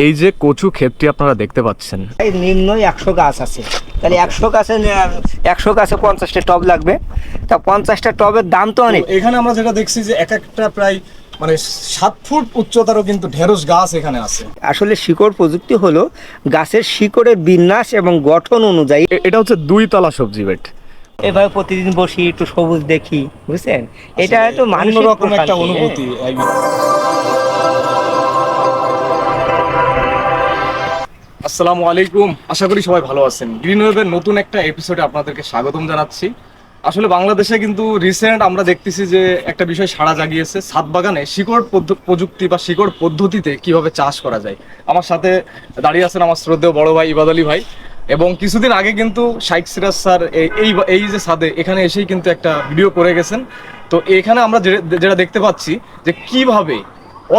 এই যে কচু ক্ষেতটি আপনারা দেখতে পাচ্ছেন, এই নিম্ন 100 গাছ আছে, তাহলে 100 গাছে 50টা টব লাগবে। তা 50টা টবের দাম তো অনেক। এখানে আমরা যেটা দেখছি যে এক একটা প্রায় মানে 7 ফুট উচ্চতারও কিন্তু ঢেঁড়স গাছ এখানে আছে। আসলে শিকড় প্রযুক্তি হলো গাছের শিকড়ের বিন্যাস এবং গঠন অনুযায়ী। এটা হচ্ছে 2 তলা সবজি বেড। এভাবে প্রতিদিন বসি, একটু সবুজ দেখি, বুঝছেন, এটা একটু মানুষের অন্যরকম একটা অনুভূতি। আসসালামু আলাইকুম, আশা করি সবাই ভালো আছেন। গ্রিন ওয়েভের নতুন একটা এপিসোডে আপনাদেরকে স্বাগতম জানাচ্ছি। আসলে বাংলাদেশে কিন্তু রিসেন্ট আমরা দেখতেছি যে একটা বিষয় সাড়া জাগিয়েছে, ছাদ বাগানে শিকড় প্রযুক্তি বা শিকড় পদ্ধতিতে কিভাবে চাষ করা যায়। আমার সাথে দাঁড়িয়ে আছেন আমার শ্রদ্ধেয় বড় ভাই ইবাদ আলী ভাই, এবং কিছুদিন আগে কিন্তু শাইখ সিরাজ স্যার এই যে ছাদে এখানে এসেই কিন্তু একটা ভিডিও করে গেছেন। তো এখানে আমরা যেটা দেখতে পাচ্ছি যে কিভাবে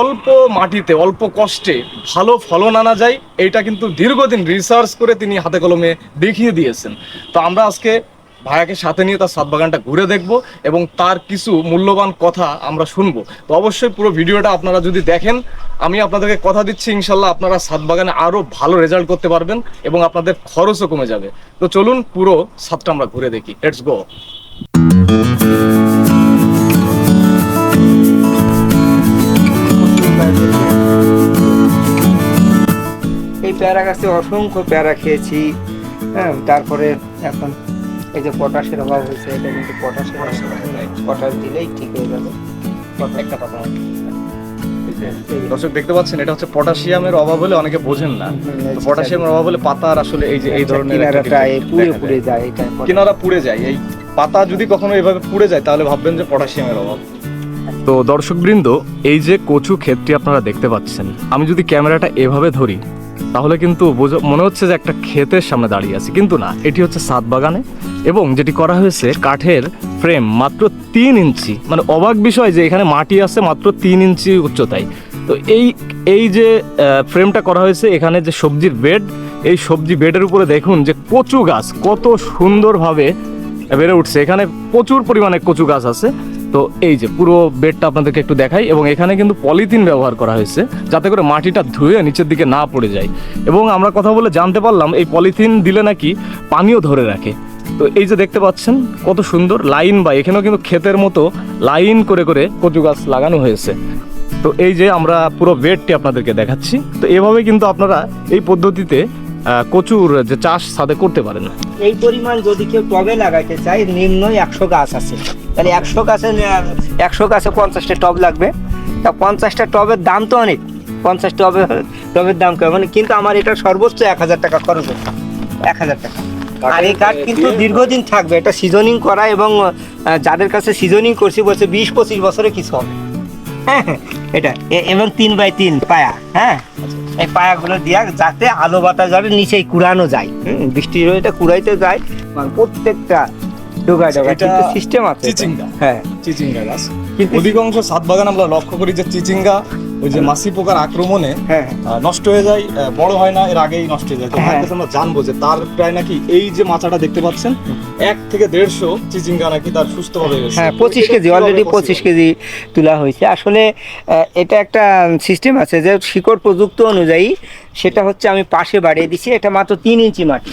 অল্প মাটিতে অল্প কষ্টে ভালো ফলন আনা যায়, এইটা কিন্তু দীর্ঘদিন রিসার্চ করে তিনি হাতে কলমে দেখিয়ে দিয়েছেন। তো আমরা আজকে ভাইয়াকে সাথে নিয়ে তার ছাদ বাগানটা ঘুরে দেখব এবং তার কিছু মূল্যবান কথা আমরা শুনবো। তো অবশ্যই পুরো ভিডিওটা আপনারা যদি দেখেন, আমি আপনাদেরকে কথা দিচ্ছি ইনশাল্লাহ আপনারা ছাদ বাগানে আরো ভালো রেজাল্ট করতে পারবেন এবং আপনাদের খরচও কমে যাবে। তো চলুন পুরো ছাদটা আমরা ঘুরে দেখি। Let's go. এই পেয়ারা গাছে অসংখ্য পেয়ারা খেয়েছি। হ্যাঁ, তারপরে এখন এই যে পটাশের অভাব হয়েছে, এটা কিন্তু পটাশ দিলেই ঠিক হয়ে যাবে। একটা কথা দর্শক দেখতে পাচ্ছেন, এটা হচ্ছে পটাশিয়ামের অভাব হলে অনেকে বোঝেন না। তো পটাশিয়ামের অভাব হলে পাতার আসলে এই যে এই ধরনের পুড়ে যায়, এটা কিনারা পুড়ে যায়। এই পাতা যদি কখনো এভাবে পুড়ে যায় তাহলে ভাববেন যে পটাশিয়ামের অভাব। তো দর্শকবৃন্দ, এই যে কচু ক্ষেতটি আপনারা দেখতে পাচ্ছেন, আমি যদি ক্যামেরাটা এভাবে ধরি তাহলে কিন্তু মনে হচ্ছে যে একটা ক্ষেতের সামনে দাঁড়িয়ে আছি, কিন্তু না, এটি হচ্ছে ছাদ বাগানে। এবং যেটি করা হয়েছে কাঠের ফ্রেম মাত্র 3 ইঞ্চি, মানে অবাক বিষয় যে এখানে মাটি আছে মাত্র 3 ইঞ্চি উচ্চতায়। তো এই যে ফ্রেমটা করা হয়েছে, এখানে যে সবজির বেড, এই সবজি বেডের উপরে দেখুন যে কচু গাছ কত সুন্দরভাবে বেড়ে উঠছে। এখানে প্রচুর পরিমাণে কচু গাছ আছে। তো এই যে পুরো বেডটা আপনাদেরকে একটু দেখাই, এবং এখানে কিন্তু পলিথিন ব্যবহার করা হয়েছে যাতে করে মাটিটা ধুয়ে নিচের দিকে না পড়ে যায়। এবং আমরা কথা বলে জানতে পারলাম এই পলিথিন দিলে নাকি পানিও ধরে রাখে। তো এই যে দেখতে পাচ্ছেন কত সুন্দর লাইন, বা এখানেও কিন্তু ক্ষেতের মতো লাইন করে করে কচু গাছ লাগানো হয়েছে। তো এই যে আমরা পুরো বেডটি আপনাদেরকে দেখাচ্ছি। তো এভাবে কিন্তু আপনারা এই পদ্ধতিতে কচুর যে চাষ ছাদে করতে পারেন। এই পরিমাণ যদি কেউ টবে লাগাইতে চায়, নিম্ন 100 গাছ আছে, তাহলে 100 গাছে 50টা টব লাগবে। তা 50টা টবের দাম তো অনেক, 50 টবের দাম কেমন, কিন্তু আমার এটা সর্বোচ্চ 1000 টাকা খরচ হচ্ছে, 1000 টাকা। আর এই কাঠ কিন্তু দীর্ঘদিন থাকবে, এটা সিজনিং করা, এবং যাদের কাছে সিজনিং করছি বলছে 20-25 বছরে কিছু হবে। হ্যাঁ, এটা এবং 3x3 পায়া। হ্যাঁ, এই পায়াগুলো দিয়া যাতে আলো বাতাস যাবে নিচেই কুড়ানো যায়, বৃষ্টির এটা কুড়াইতে যায়, প্রত্যেকটা ডোগায় সিস্টেম আছে। চিচিঙ্গা, হ্যাঁ, চিচিঙ্গা গাছ অধিকাংশ ছাদ বাগান আমরা লক্ষ্য করি যে চিচিঙ্গা ওই যে মাছি পোকার আক্রমণে নষ্ট হয়ে যায়, বড় হয় না, এর আগেই নষ্ট হয়ে যায়। তো আমরা জানবো যে তার প্রায় নাকি এই যে মাচাটা দেখতে পাচ্ছেন 1 থেকে 150 চিচিঙ্গা নাকি তার সুস্থভাবে, হ্যাঁ, 25 কেজি অলরেডি 25 কেজি তোলা হয়েছে। আসলে এটা একটা সিস্টেম আছে যে শিকড় প্রযুক্তি অনুযায়ী, সেটা হচ্ছে আমি পাশে বাড়িয়ে দিচ্ছি। এটা মাত্র 3 ইঞ্চি মাটি,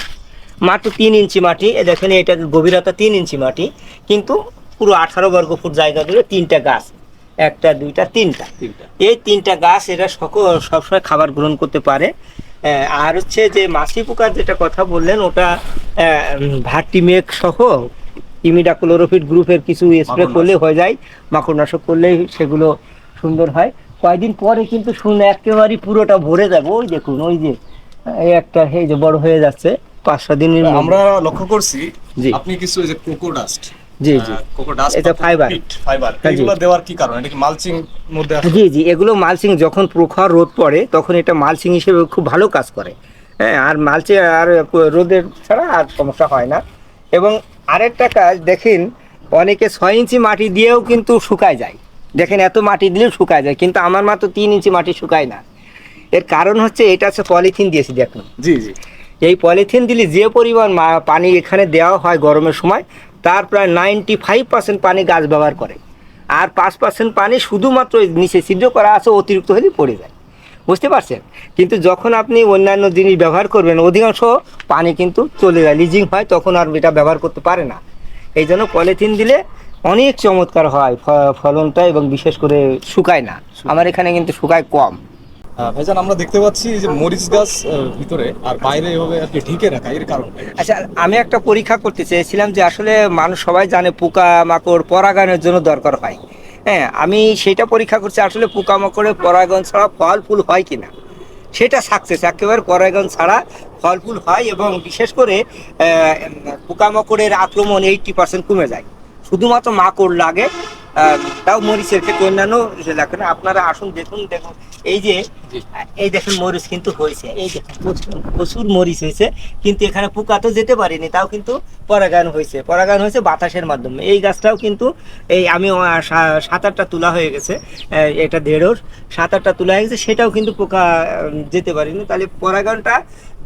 মাত্র 3 ইঞ্চি মাটি। দেখেন এটা গভীরতা 3 ইঞ্চি মাটি, কিন্তু পুরো 18 বর্গ ফুট জায়গা ধরে 3টা গাছ, 1টা 2টা 3টা, এই 3টা গাছ এরা সবসময় খাবার গ্রহণ করতে পারে। আর হচ্ছে যে মাছি পোকার যেটা কথা বললেন, ওটা ভার্টিমেক সহ ইমিডাক্লোরোফিড গ্রুপের কিছু স্প্রে করলে হয়ে যায়, মাকড়নাশক করলে সেগুলো সুন্দর হয়। কয়েকদিন পরে কিন্তু শুনে একেবারেই পুরোটা ভরে যাবে। ওই দেখুন, ওই যে এই একটা এই যে বড় হয়ে যাচ্ছে 5-6 দিনের। আমরা লক্ষ্য করছি আপনি কিছু এই যে কোকো ডাস্ট, জি জি, কোকো ডাস্ট, এটা ফাইবার, এগুলো দেওয়ার কি কারণ? এটা কি মালচিং মধ্যে আছে? জি জি, এগুলো মালচিং, যখন প্রখর রোদ পড়ে তখন এটা মালচিং হিসেবে খুব ভালো কাজ করে। হ্যাঁ, আর মালচিং আর রোদের ছাড়া আর সমস্যা হয় না। এবং আরেকটা কাজ দেখেন, অনেকে 6 ইঞ্চি মাটি দিয়েও কিন্তু শুকায় যায়। দেখেন এত মাটি দিলেও শুকায় যায়, কিন্তু আমার মাত্র 3 ইঞ্চি মাটি শুকায় না। এর কারণ হচ্ছে এটা হচ্ছে পলিথিন দিয়েছি। দেখুন, জি জি, এই পলিথিন দিলে যে পরিমাণ পানি এখানে দেওয়া হয় গরমের সময়, তার প্রায় 95% পানি গাছ ব্যবহার করে, আর 5% পানি শুধুমাত্র নিচে ছিদ্র করা আছে, অতিরিক্ত হলে পড়ে যায়। বুঝতে পারছেন? কিন্তু যখন আপনি অন্যান্য জিনিস ব্যবহার করবেন, অধিকাংশ পানি কিন্তু চলে যায়, লিজিং হয়, তখন আর এটা ব্যবহার করতে পারে না। এই জন্য পলিথিন দিলে অনেক চমৎকার হয় ফলনটা, এবং বিশেষ করে শুকায় না। আমার এখানে কিন্তু শুকায় কম। ভাইজান আমরা দেখতে পাচ্ছি যে মরিচ গাছ ভিতরে আর বাইরে এভাবে আর কি ঢেকে রাখা, এর কারণ আচ্ছা, আমি একটা পরীক্ষা করতে চেয়েছিলাম যে আসলে মানুষ সবাই জানে পোকা মাকড় পরাগায়নের জন্য দরকার হয়। হ্যাঁ, আমি সেটা পরীক্ষা করছি আসলে পোকামাকড়ের পরাগায়ন ছাড়া ফল ফুল হয় কিনা। সেটা সাকসেস, একেবারে পরাগায়ন ছাড়া ফল ফুল হয়, এবং বিশেষ করে পোকামাকড়ের আক্রমণ 80% কমে যায়। শুধুমাত্র মাকড় লাগে, তাও মরিচের ক্ষেত্রে অন্যান্য দেখেন। আপনারা আসুন, দেখুন দেখুন, এই যে এই দেখেন মরিচ কিন্তু হয়েছে, এই দেখুন প্রচুর মরিচ হয়েছে, কিন্তু এখানে পোকা তো যেতে পারেনি, তাও কিন্তু পরাগায়ন হয়েছে। পরাগায়ন হয়েছে বাতাসের মাধ্যমে। এই গাছটাও কিন্তু এই আমি 7-8টা তোলা হয়ে গেছে, এটা 1.5 7-8টা তোলা হয়ে গেছে, সেটাও কিন্তু পোকা যেতে পারেনি। তাহলে পরাগায়নটা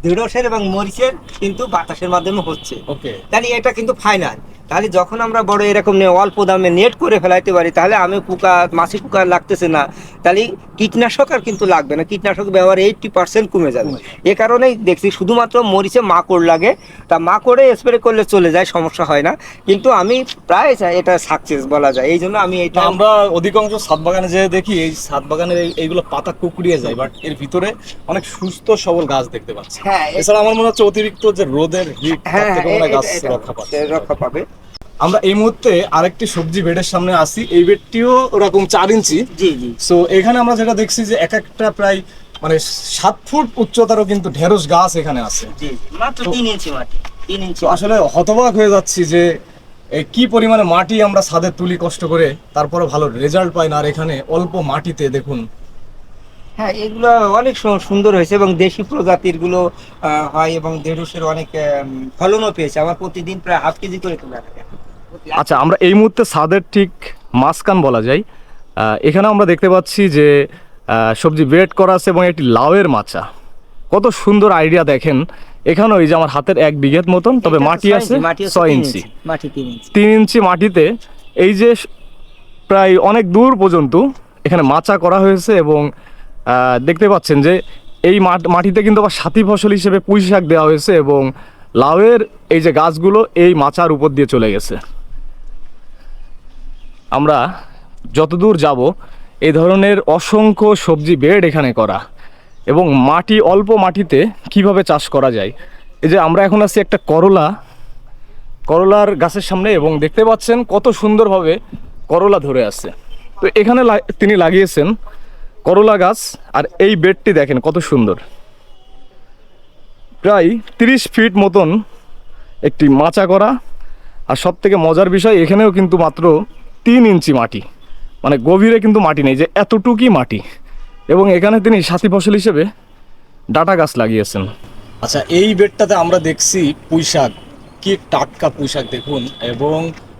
1.5 এবং মরিচের কিন্তু বাতাসের মাধ্যমে হচ্ছে। ওকে, তাহলে এটা কিন্তু ফাইনাল। তাহলে যখন আমরা বড় এরকম অল্প দামে নেট করে ফেলাইতে পারি, তাহলে আমি মাছি পোকা লাগতেছে না, তাহলে কীটনাশক আর কিন্তু লাগবে না। কীটনাশক ব্যবহার 80% কমে যাবে। এ কারণেই দেখছি শুধুমাত্র মরিচে মাকড় লাগে, তা মাকড়ে স্প্রে করলে চলে যায়, সমস্যা হয় না। কিন্তু আমি প্রায় এটা সাকসেস বলা যায়, এই জন্য আমি এটা আমরা অধিকাংশ ছাদ বাগানে যে দেখি, এই ছাদ বাগানের এইগুলো পাতা কুকড়িয়ে যায়, বাট এর ভিতরে অনেক সুস্থ সবল গাছ দেখতে পাচ্ছি। হ্যাঁ, এছাড়া আমার মনে হচ্ছে অতিরিক্ত যে রোদের হিট, হ্যাঁ গাছ রক্ষা পাবে। আমরা এই মুহূর্তে আরেকটি সবজি বেডের সামনে আসি। এই বেডটিও ওরকম 4 ইঞ্চি। জি জি। সো এখানে আমরা যেটা দেখছি যে এক একটা প্রায় মানে 7 ফুট উচ্চতারও কিন্তু ঢেঁড়স গাছ এখানে আছে। জি, মাত্র 3 ইঞ্চি মাটি, 3 ইঞ্চি। তো আসলে হতবাক হয়ে যাচ্ছি যে কি পরিমাণে মাটি আমরা ছাদে তুলি কষ্ট করে, তারপরে ভালো রেজাল্ট পাই না, আর এখানে অল্প মাটিতে দেখুন। হ্যাঁ, এগুলো অনেক সুন্দর হয়েছে, এবং দেশি প্রজাতির গুলো হয়, এবং ঢেঁড়সের অনেক ফলনও পেয়েছে। আমার প্রতিদিন প্রায় 1/2 কেজি করে তোলা থাকে। আচ্ছা, আমরা এই মুহূর্তে ছাদের ঠিক মাঝখান বলা যায়, এখানে আমরা দেখতে পাচ্ছি যে সবজি বেড করা আছে এবং একটি লাউয়ের মাচা। কত সুন্দর আইডিয়া দেখেন। এখানেও এই যে আমার হাতের 1 বিঘের মতন, তবে মাটি আছে 6 ইঞ্চি। মাটি 3 ইঞ্চি। 3 ইঞ্চি মাটিতে এই যে প্রায় অনেক দূর পর্যন্ত এখানে মাচা করা হয়েছে, এবং দেখতে পাচ্ছেন যে এই মাটিতে কিন্তু আবার সাথী ফসল হিসেবে পুঁই শাক দেওয়া হয়েছে, এবং লাউয়ের এই যে গাছগুলো এই মাচার উপর দিয়ে চলে গেছে। আমরা যতদূর যাব, এই ধরনের অসংখ্য সবজি বেড এখানে করা, এবং মাটি অল্প মাটিতে কিভাবে চাষ করা যায়। এই যে আমরা এখন আছি একটা করলার গাছের সামনে, এবং দেখতে পাচ্ছেন কত সুন্দরভাবে করলা ধরে আছে। তো এখানে তিনি লাগিয়েছেন করলা গাছ, আর এই বেডটি দেখেন কত সুন্দর। প্রায় 30 ফিট মতন একটি মাচা করা, আর সব থেকে মজার বিষয় এখানেও কিন্তু মাত্র 3 ইঞ্চি মাটি, মানে গভীরে কিন্তু মাটি নেই, যে এতটুকুই মাটি, এবং এখানে তিনি সাথী ফসল হিসেবে ডাটা গাছ লাগিয়েছেন। আচ্ছা, এই বেডটাতে আমরা দেখছি পুঁই শাক, কি টাটকা পুঁই শাক দেখুন, এবং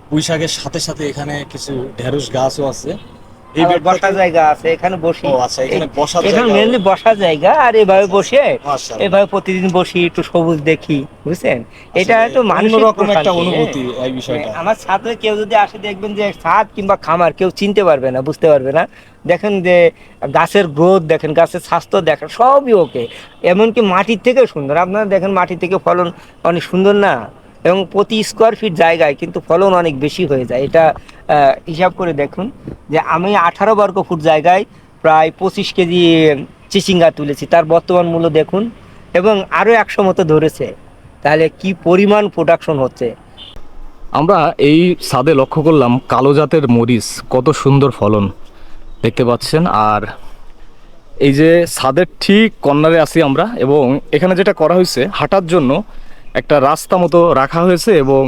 পুঁই শাকের সাথে সাথে এখানে কিছু ঢেঁড়স গাছও আছে। এই আবার বসার জায়গা আছে, এখানে বসি। ও আচ্ছা, এখানে বসার এখানে জায়গা। মেনলি বসার জায়গা, আর এভাবে বসে মাশাআল্লাহ। এভাবে প্রতিদিন বসি, একটু সবুজ দেখি, বুঝছেন? এটা একটু মানসিক অন্যরকম একটা প্রশান্তি, অনুভূতি হ্যাঁ। এই বিষয়টা। আমার ছাদে কেউ যদি আসে, দেখবেন যে ছাদ কিংবা খামার কেউ চিনতে পারবে না, বুঝতে পারবে না। দেখেন যে গাছের গ্রোথ দেখেন, গাছের স্বাস্থ্য দেখেন, সবই ওকে। এমনকি মাটির থেকে সুন্দর। আপনারা দেখেন মাটি থেকে ফলন অনেক সুন্দর না, এবং প্রতি স্কোয়ার ফিট জায়গায় কিন্তু ফলন অনেক বেশি হয়ে যায়। এটা হিসাব করে দেখুন যে আমি 18 বর্গ ফুট জায়গায় প্রায় 25 কেজি চিচিঙ্গা তুলেছি, তার বর্তমান মূল্য দেখুন, এবং আরও 100 মতো ধরেছে। তাহলে কি পরিমাণ প্রোডাকশন হচ্ছে। আমরা এই ছাদে লক্ষ্য করলাম কালো জাতের মরিচ, কত সুন্দর ফলন দেখতে পাচ্ছেন। আর এই যে ছাদের ঠিক কর্নারে আছি আমরা, এবং এখানে যেটা করা হয়েছে, হাঁটার জন্য একটা রাস্তা মতো রাখা হয়েছে, এবং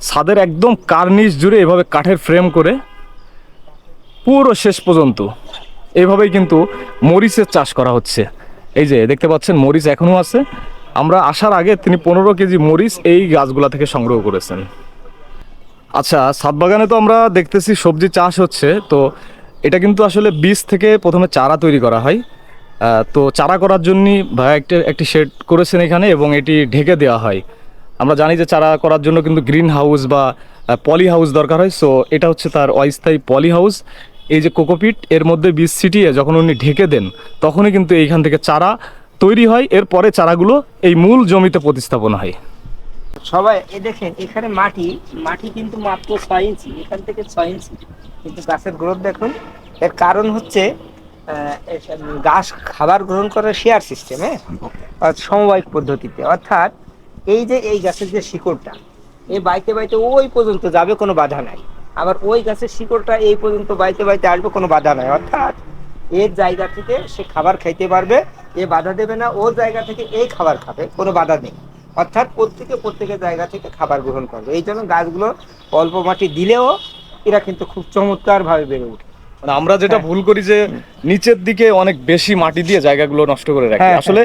ছাদের একদম কার্নিশ জুড়ে এভাবে কাঠের ফ্রেম করে পুরো শেষ পর্যন্ত এইভাবেই কিন্তু মরিচের চাষ করা হচ্ছে। এই যে দেখতে পাচ্ছেন মরিচ এখনও আছে। আমরা আসার আগে তিনি 15 কেজি মরিচ এই গাছগুলা থেকে সংগ্রহ করেছেন। আচ্ছা, ছাদ বাগানে তো আমরা দেখতেছি সবজি চাষ হচ্ছে, তো এটা কিন্তু আসলে বীজ থেকে প্রথমে চারা তৈরি করা হয়। তো চারা করার জন্য ভাই একটি শেড করেছেন এখানে, এবং এটি ঢেকে দেওয়া হয়। আমরা জানি যে চারা করার জন্য কিন্তু গ্রিন হাউস বা পলি হাউস দরকার হয়। সো এটা হচ্ছে তার অস্থায়ী পলি হাউস। এই যে কোকোপিট এর মধ্যে বীজ ছিটিয়ে যখন উনি ঢেকে দেন তখনই কিন্তু এইখান থেকে চারা তৈরি হয়, এরপরে চারাগুলো এই মূল জমিতে প্রতিস্থাপন হয়। সবাই দেখেন এখানে মাটি মাটি কিন্তু মাত্র 6 ইঞ্চি, এখান থেকে 6 ইঞ্চি, কিন্তু গাছের গ্রোথ দেখুন। এর কারণ হচ্ছে গাছ খাবার গ্রহণ করার শেয়ার সিস্টেমে, সমবায়িক পদ্ধতিতে। অর্থাৎ এই যে এই গাছের যে শিকড়টা এই বাইতে বাইতে ওই পর্যন্ত যাবে, কোনো বাধা নাই। আবার ওই গাছের শিকড়টা এই পর্যন্ত বাইতে বাইতে আসবে, কোনো বাধা নাই। অর্থাৎ এর জায়গা থেকে সে খাবার খাইতে পারবে, এ বাধা দেবে না। ও জায়গা থেকে এই খাবার খাবে, কোনো বাধা নেই। অর্থাৎ প্রত্যেকের জায়গা থেকে খাবার গ্রহণ করবে। এই জন্য গাছগুলো অল্প মাটি দিলেও এরা কিন্তু খুব চমৎকার ভাবে বেড়ে ওঠে। মানে আমরা যেটা ভুল করি যে নিচের দিকে অনেক বেশি মাটি দিয়ে জায়গাগুলো নষ্ট করে রাখি। হ্যাঁ, আসলে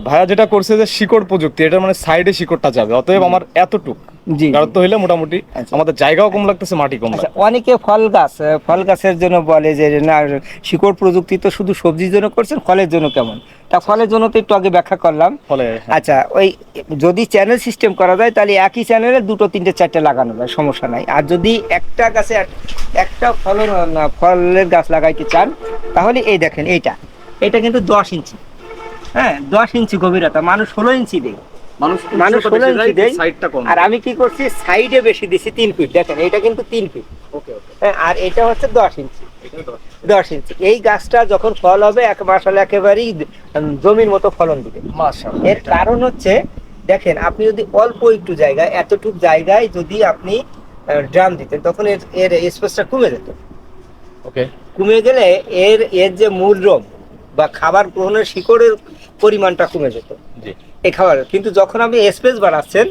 ভাইয়া যেটা করছে যে শিকড় প্রযুক্তি, এটা মানে সাইডে শিকড়টা যাবে, অতএব আমার এতটুক জি, গাঢ়ত্ব হইলে মোটামুটি আচ্ছা। আমাদের জায়গাও কম লাগতেছে, মাটি কম আচ্ছা, লাগছে। অনেকে ফল গাছের জন্য বলে যে না, শিকড় প্রযুক্তি তো শুধু সবজির জন্য করছেন, ফলের জন্য কেমন? তা ফলের জন্য তো একটু আগে ব্যাখ্যা করলাম। ফলে আচ্ছা, ওই যদি চ্যানেল সিস্টেম করা যায় তাহলে একই চ্যানেলে 2, 3, 4টে লাগানো যায়, সমস্যা নাই। আর যদি একটা গাছে একটা ফলের গাছ লাগাইতে চান তাহলে এই দেখেন এটা কিন্তু 10 ইঞ্চি, হ্যাঁ 10 ইঞ্চি গভীরতা, মানুষ 16 ইঞ্চি দেয়। মানুষ 16 ইঞ্চি দেয়, সাইডটা কম। আর আমি কি করছি সাইডে বেশি দিছি 3 ফিট। দেখেন এটা কিন্তু 3 ফিট, হ্যাঁ, আর এটা হচ্ছে 10 ইঞ্চি। 10 ইঞ্চি এই গাছটা যখন ফল হবে এক মাস হলে একেবারেই জমির মতো ফলন দিবে। মাশাআল্লাহ। এর কারণ হচ্ছে দেখেন, আপনি যদি অল্প একটু জায়গায়, এতটুকু জায়গায় যদি আপনি ড্রাম দিতেন তখন এর স্পেসটা কমে যেত। ওকে। কমে গেলে এর যে মূল রোগ বা খাবার গ্রহণের শিকড়ের পরিমাণটা কমে যেত জি। এই খাবার। কিন্তু যখন আপনি স্পেস বাড়াচ্ছেন,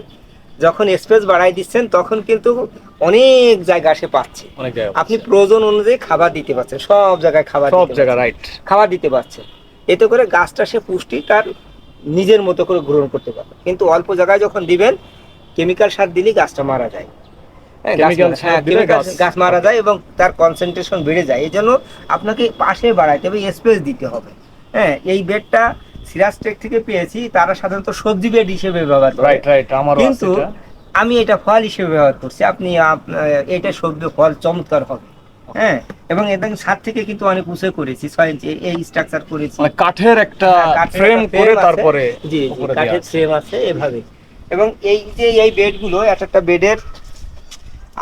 যখন স্পেস বাড়াই দিচ্ছেন তখন কিন্তু অনেক জায়গা সে পাচ্ছে। অনেক জায়গা আপনি প্রয়োজন অনুযায়ী খাবার দিতে পারছেন, সব জায়গায় সব জায়গা রাইট। খাবার দিতে পারছেন। এতে করে গাছটা সে পুষ্টি তার নিজের মতো করে গ্রহণ করতে পারবে। কিন্তু অল্প জায়গায় যখন দিবেন, কেমিক্যাল সার দিলে গাছটা মারা যায়। হ্যাঁ, গাছ মারা যায় এবং তার কনসেন্ট্রেশন বেড়ে যায়। এই জন্য আপনাকে পাশে বাড়াইতে হবে, স্পেস দিতে হবে। হ্যাঁ, এই বেডটা সিরাজটেক থেকে পেয়েছি, তারা সাধারণত সবজি বেড হিসেবে ব্যবহার করে, রাইট আমারও আছে কিন্তু এটা। আমি এটা ফল হিসেবে ব্যবহার করছি। আপনি এটা সবজি ফল চমৎকার হবে। হ্যাঁ, এবং এটা ছাদ থেকে কিন্তু অনেক উঁচু করেছি, 6 ইঞ্চি এই স্ট্রাকচার করেছি। মানে কাঠের একটা ফ্রেম করে তারপরে জি উপরে দেয়া কাঠের আছে। ফ্রেম আছে এভাবে। এবং এই যে এই বেডগুলো, একটা বেডের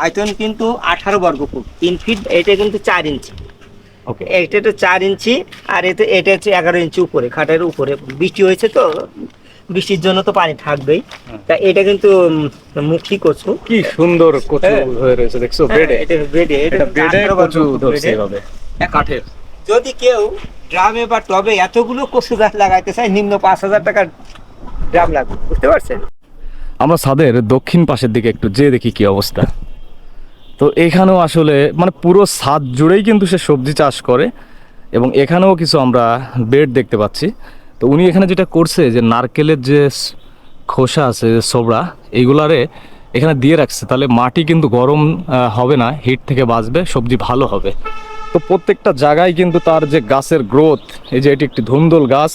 আয়তন কিন্তু 18 বর্গ ফুট, 3 ফিট। এটা কিন্তু 4 ইঞ্চি। ওকে। এটা তো 4 ইঞ্চি, আর এটা হচ্ছে 11 ইঞ্চি উপরে, খাটের উপরে। বৃষ্টি হয়েছে তো, বৃষ্টির জন্য তো পানি থাকবেই। তা এটা কিন্তু মুখী কচু, কি সুন্দর কচু হ্যাঁ। হয়ে রয়েছে, দেখছো বেডে। এটা বেডে, এটা বেডে কচু ধরছে এভাবে কাঠের। যদি কেউ ড্রামে বা টবে এতগুলো কচু গাছ লাগাইতে চায়, নিম্ন 5,000 টাকার ড্রাম লাগবে, বুঝতে পারছেন? আমরা ছাদের দক্ষিণ পাশের দিকে একটু যেয়ে দেখি কি অবস্থা। তো এখানেও আসলে মানে পুরো ছাদ জুড়েই কিন্তু সে সবজি চাষ করে, এবং এখানেও কিছু আমরা বেড দেখতে পাচ্ছি। তো উনি এখানে যেটা করছে যে নারকেলের যে খোসা আছে, যে সোবড়া, এইগুলারে এখানে দিয়ে রাখছে, তাহলে মাটি কিন্তু গরম হবে না, হিট থেকে বাঁচবে, সবজি ভালো হবে। তো প্রত্যেকটা জায়গায় কিন্তু তার যে গাছের গ্রোথ, এই যে এটি একটি ধুন্দল গাছ,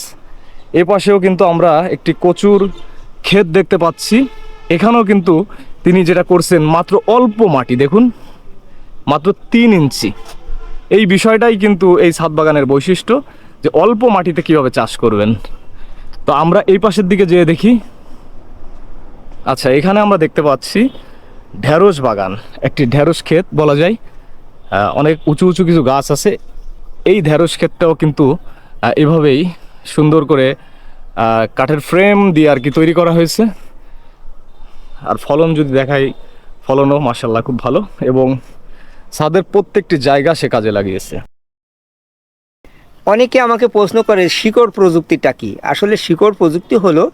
এ পাশেও কিন্তু আমরা একটি কচুর ক্ষেত দেখতে পাচ্ছি। এখানেও কিন্তু তিনি যেটা করছেন, মাত্র অল্প মাটি, দেখুন মাত্র 3 ইঞ্চি। এই বিষয়টাই কিন্তু এই ছাদ বাগানের বৈশিষ্ট্য, যে অল্প মাটিতে কিভাবে চাষ করবেন। তো আমরা এই পাশের দিকে যেয়ে দেখি। আচ্ছা, এখানে আমরা দেখতে পাচ্ছি ঢেঁড়স বাগান, একটি ঢেঁড়স ক্ষেত বলা যায়। অনেক উঁচু উঁচু কিছু গাছ আছে। এই ঢেঁড়স ক্ষেতটাও কিন্তু এভাবেই সুন্দর করে কাঠের ফ্রেম দিয়ে আর কি তৈরি করা হয়েছে। আর ফলন যদি দেখাই, ফলনও মাশাআল্লাহ খুব ভালো, এবং ছাদের প্রত্যেকটি জায়গা সে কাজে লাগিয়েছে। অনেকে আমাকে প্রশ্ন করে শিকড় প্রযুক্তিটা কি। আসলে শিকড় প্রযুক্তি হলো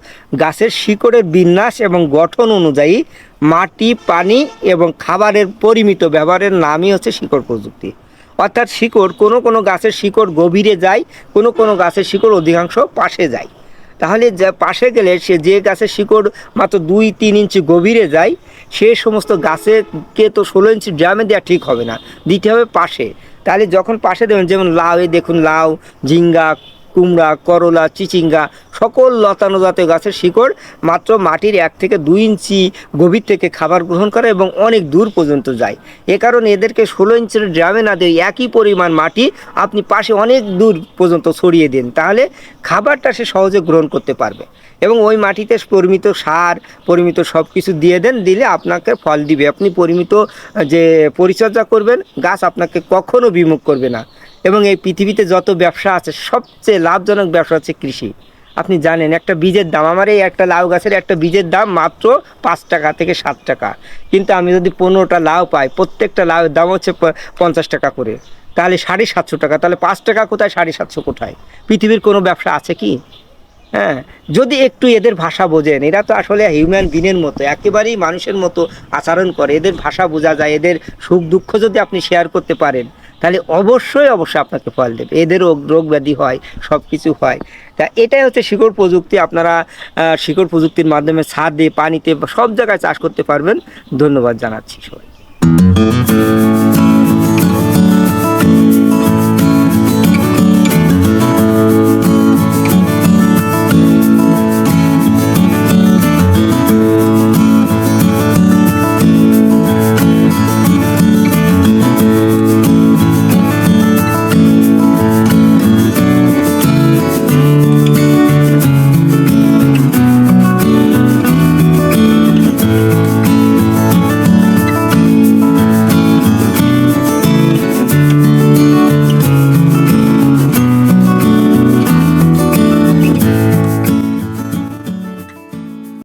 গাছের শিকড়ের বিন্যাস এবং গঠন অনুযায়ী মাটি, পানি এবং খাবারের পরিমিত ব্যবহারের নামই হচ্ছে শিকড় প্রযুক্তি। অর্থাৎ শিকড় কোনো গাছের শিকড় গভীরে যায়, কোনো গাছের শিকড় অধিকাংশ পাশে যায়। তাহলে যা পাশে গেলে সে যে গাছের শিকড় মাত্র 2-3 ইঞ্চি গভীরে যায়, সে সমস্ত গাছেরকে তো 16 ইঞ্চি ড্রামে দেওয়া ঠিক হবে না, দিতে হবে পাশে। তাহলে যখন পাশে দেবেন, যেমন লাউ, এই দেখুন লাউ, ঝিঙ্গা, কুমড়া, করলা, চিচিঙ্গা সকল লতানো জাতীয় গাছের শিকড় মাত্র মাটির 1 থেকে 2 ইঞ্চি গভীর থেকে খাবার গ্রহণ করে এবং অনেক দূর পর্যন্ত যায়। এ কারণে এদেরকে 16 ইঞ্চির ড্রামে না দিয়ে একই পরিমাণ মাটি আপনি পাশে অনেক দূর পর্যন্ত ছড়িয়ে দিন, তাহলে খাবারটা সে সহজে গ্রহণ করতে পারবে। এবং ওই মাটিতে পরিমিত সার, পরিমিত সব কিছু দিয়ে দেন, দিলে আপনাকে ফল দিবে। আপনি পরিমিত যে পরিচর্যা করবেন, গাছ আপনাকে কখনো বিমুখ করবে না। এবং এই পৃথিবীতে যত ব্যবসা আছে, সবচেয়ে লাভজনক ব্যবসা হচ্ছে কৃষি। আপনি জানেন একটা বীজের দাম, আমার এই একটা লাউ গাছের একটা বীজের দাম মাত্র 5 টাকা থেকে 7 টাকা, কিন্তু আমি যদি 15টা লাউ পাই, প্রত্যেকটা লাউয়ের দাম হচ্ছে 50 টাকা করে, তাহলে 750 টাকা। তাহলে 5 টাকা কোথায়, 750 কোথায়? পৃথিবীর কোনো ব্যবসা আছে কি? হ্যাঁ, যদি একটু এদের ভাষা বোঝেন, এরা তো আসলে হিউম্যান বিনের মতো, একেবারেই মানুষের মতো আচরণ করে, এদের ভাষা বোঝা যায়, এদের সুখ দুঃখ যদি আপনি শেয়ার করতে পারেন, তাহলে অবশ্যই আপনাকে ফল দেবে। এদের রোগ ব্যাধি হয়, সব কিছু হয়। তা এটাই হচ্ছে শিকড় প্রযুক্তি। আপনারা শিকড় প্রযুক্তির মাধ্যমে ছাদে, পানিতে, সব জায়গায় চাষ করতে পারবেন। ধন্যবাদ জানাচ্ছি সবাই।